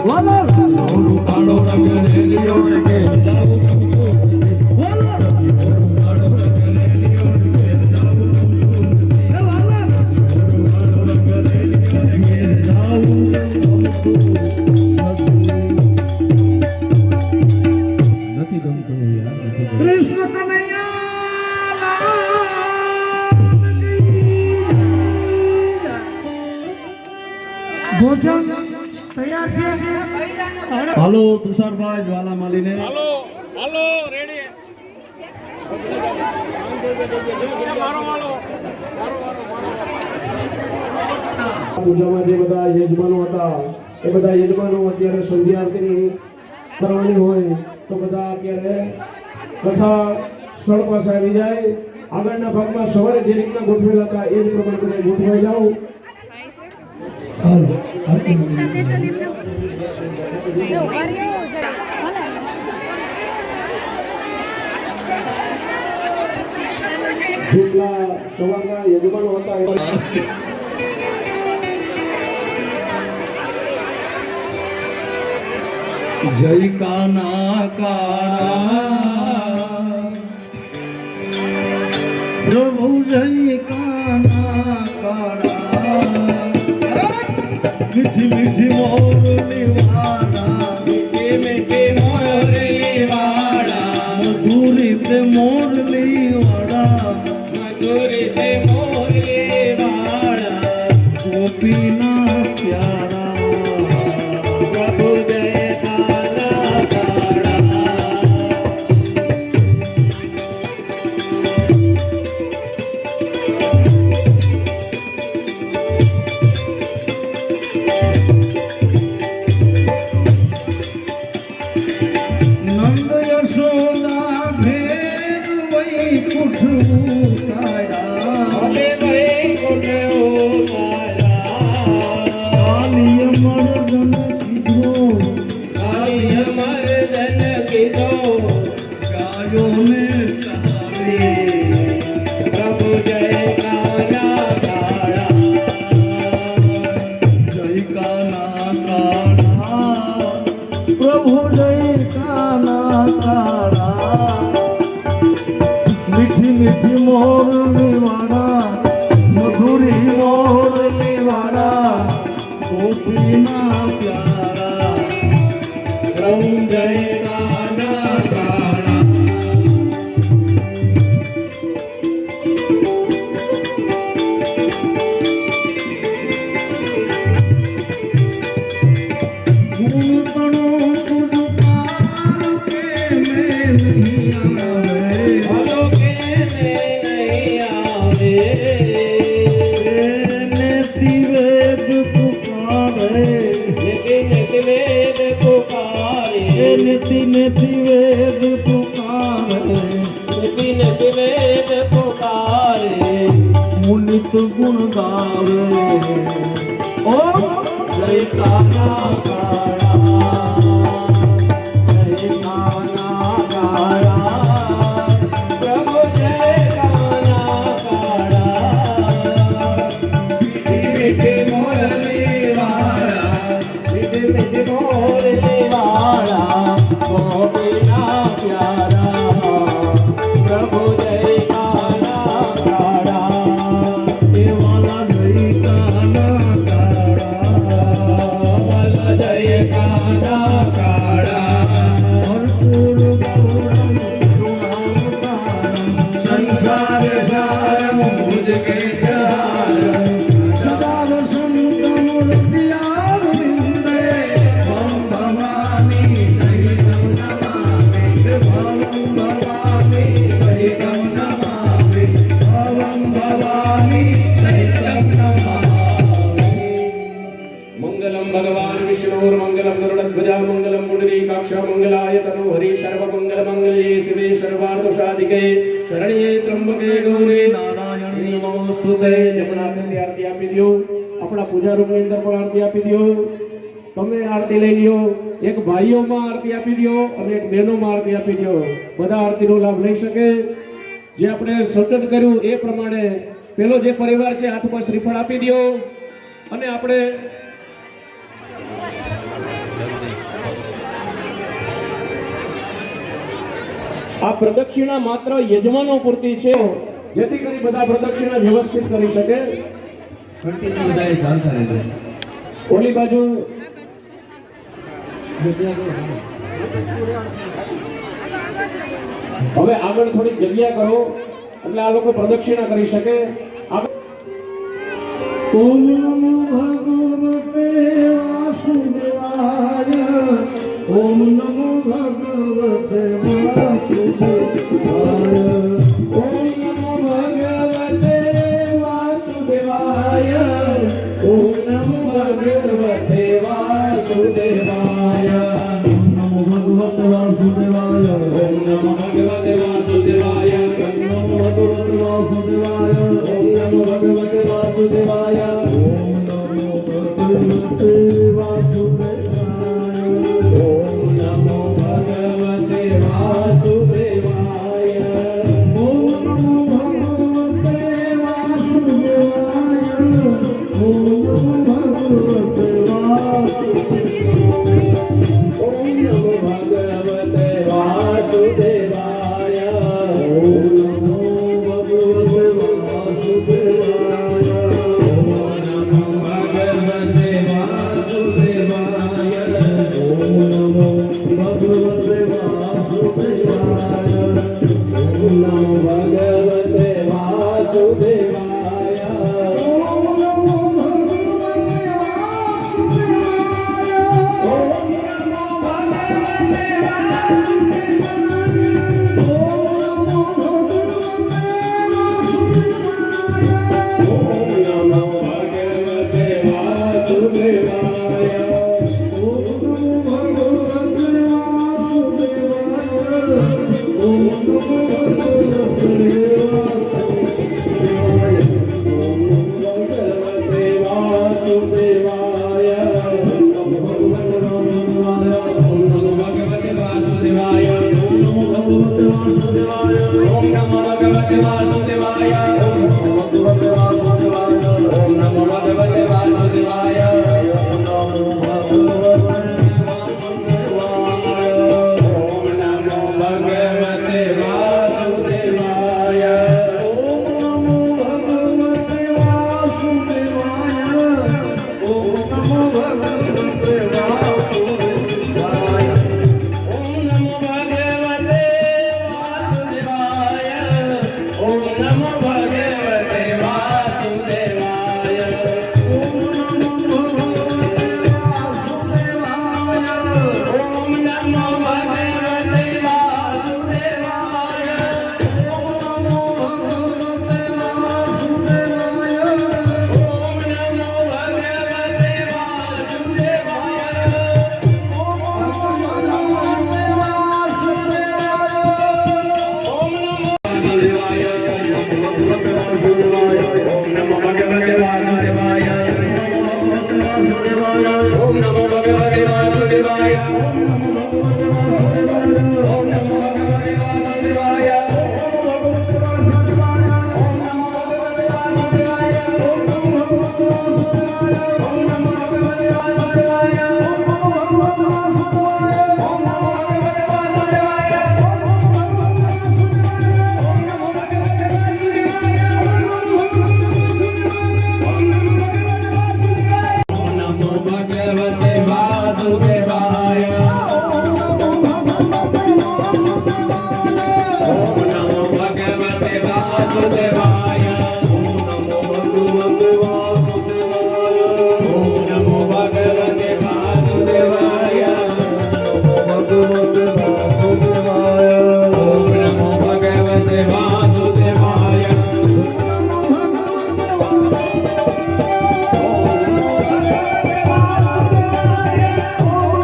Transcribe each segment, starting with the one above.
Wala Krishna Kanaiya ભોજન તૈયાર છે। હાલો તુષારભાઈ જ્વાલા માલીને હાલો હાલો રેડી પૂજામાં જે બધા યજમાનો હતા એ બધા યજમાનો અત્યારે સંધ્યા આરતી કરવાની હોય તો બધા અત્યારે કથા સ્થળ પાસે આવી જાય। આગળના ભાગમાં સવારે જે રીતના ગોઠવેલા હતા એ જ પ્રમાણે બધા ગોઠવાઈ જાઓ। જેટલા સવારના યજમાનો હતા જય કાના કાળા પ્રભુ જય કાના કાળા મીઠી મીઠી મોરલી વાળા મીઠી મીઠી મોરલી વાળા મધુરી તે મોરલી વાળા મધુરી તે મોરલી વાળા ગોપીના પ્યારા પ્રભુ જય કાના કાળા નંદ યશોદા ભેર વૈકુંઠ ઉતાર્યા વૈકુંઠ ઉતાર્યા કાલિય મર્દન કીધો કાલિય મર્દન કીધો ગાયો ને ચાલે પ્રભુ જય કાના કાળા જય કાના કાળા પ્રભુ જય કાના કાળા મીઠી મીઠી મોરલી વાળા મધુરી મોરલી વાળા ગોપીના પ્યારા પ્રભુ જય કાના કાળા नीति नीति वेद पुकारे मुनित गुण गावे ओ जय काना काळा जय काना काळा प्रभु जय काना काळा मीठी मोरली वाळा मीठी मोरली वाळा गोपीना प्यारा प्रभु जय काना काळा देवाला जय काना काळा जय काना काळा भरपूर गौरम गुणावतारम संसार सारम भुजगे प्रहारम सदा वसंतम हृदयारविंदे भं भवानी सहितं नमामि भवं भवानी सहितं नमामि भवं भवानी सहितं नमामि। मंगलम भगवान विष्णुर्मंगलम गरुड़ध्वजा मंगलम पुंडरीकाक्ष मंगलाय तनोहरि सर्वमंगल मंगल्ये शिवे सर्वार्थसाधिके शरण्ये त्र्यंबके गौरी नारायणी नमोस्तुते। जमना आरती આપી દો આપણા પૂજા રૂમની અંદર પણ આરતી આપી દો તમે આરતી લઈ લ્યો એક ભાઈઓમાં આરતી આપી દો અને એક બહેનોમાં આરતી આપી દો બધા આરતીનો લાભ લઈ શકે। જે આપણે સૂચન કર્યું એ પ્રમાણે પેલો જે પરિવાર છે હાથમાં શ્રીફળ આપી દો અને આપણે આ પ્રદક્ષિણા માત્ર યજમાનો પૂરતી છે જેથી કરી બધા પ્રદક્ષિણા વ્યવસ્થિત કરી શકે। ઓલી બાજુ હવે આગળ થોડી જગ્યા કરો એટલે આ લોકો પ્રદક્ષિણા કરી શકે. ઓમ નમો ભગવતે વાસુદેવાય ઓમ નમો ભગવતે વાસુદેવાય ઓમ નમો ભગવતે વાસુદેવાય ઓમ નમો ભગવતે વાસુદેવાય ઓમ નમો ભગવતે વાસુદેવાય ઓમ નમો ભગવતે વાસુદેવાય ઓમ નમો ભગવતે વાસુદેવાય ઓમ નમો ભગવતે વાસુદેવાય ઓમ નમો ભગવતે વાસુદેવાય ઓમ નમો ભગવતે વાસુદેવાય ઓમ નમો ભગવતે વાસુદેવાય ઓમ નમો ભગવતે વાસુદેવાય ઓમ નમો ભગવતે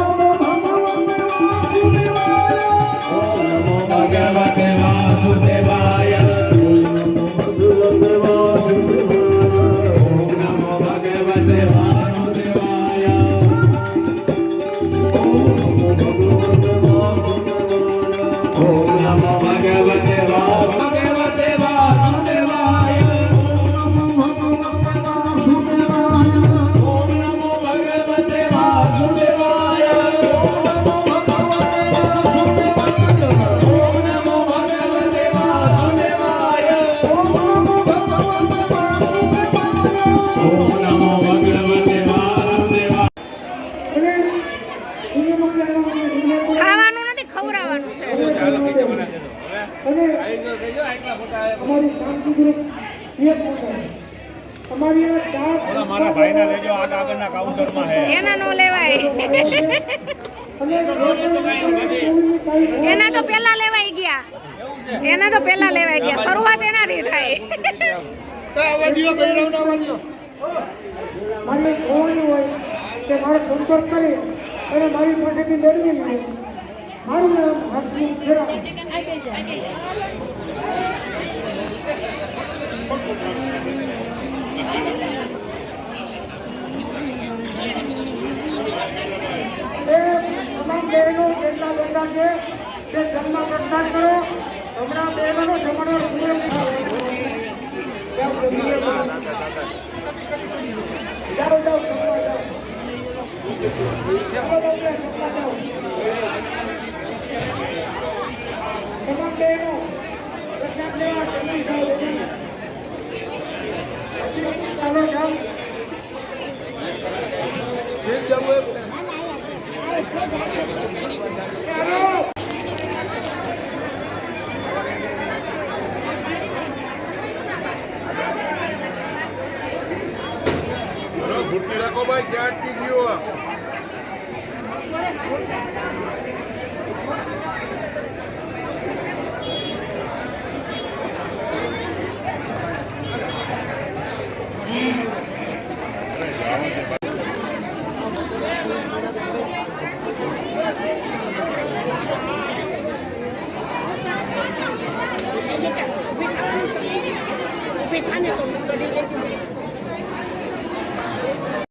વાસુદેવાય ઓમ નમો ભગવતે વાસુદેવાય ઓમ નમો ભગવતે વાસુદેવાય ઓમ નમો ભગવતે વાસુદેવાય ઓમ નમો ભગવતે વાસુદેવાય ઓમ નમો ખાવાનું નથી ખવડાવવાનું છે. અને આટલા મોટા આવ્યા. અમારી સાંસ્કૃતિક એક મોટો અમારી આ ચાર ઓલા મારા ભાઈને લેજો આગળના કાઉન્ટરમાં હે એના નો લેવાય અને એના તો પેલા લેવાઈ ગયા એના તો પેલા લેવાઈ ગયા શરૂઆત એનાથી થાય મારે જોવાનું હોય કે મારે સંપર્ક કરી અને મારી પાસેથી મેળવી લે મારું નામ હાથની ફેરા એ તમામ બહેનો જેટલા બેઠા છે તે જન્મ પ્રસ્થાન કરો હમણાં બહેનોનો જમણો જાઓ જાઓ જમવા જાઓ જમવા જાઓ તમામ બહેનો પ્રસાદ લેવા જલ્દી જાઓ જલ્દી. ચાલો જાઓ રાખો ભાઈ ક્યાં અટકી ગયો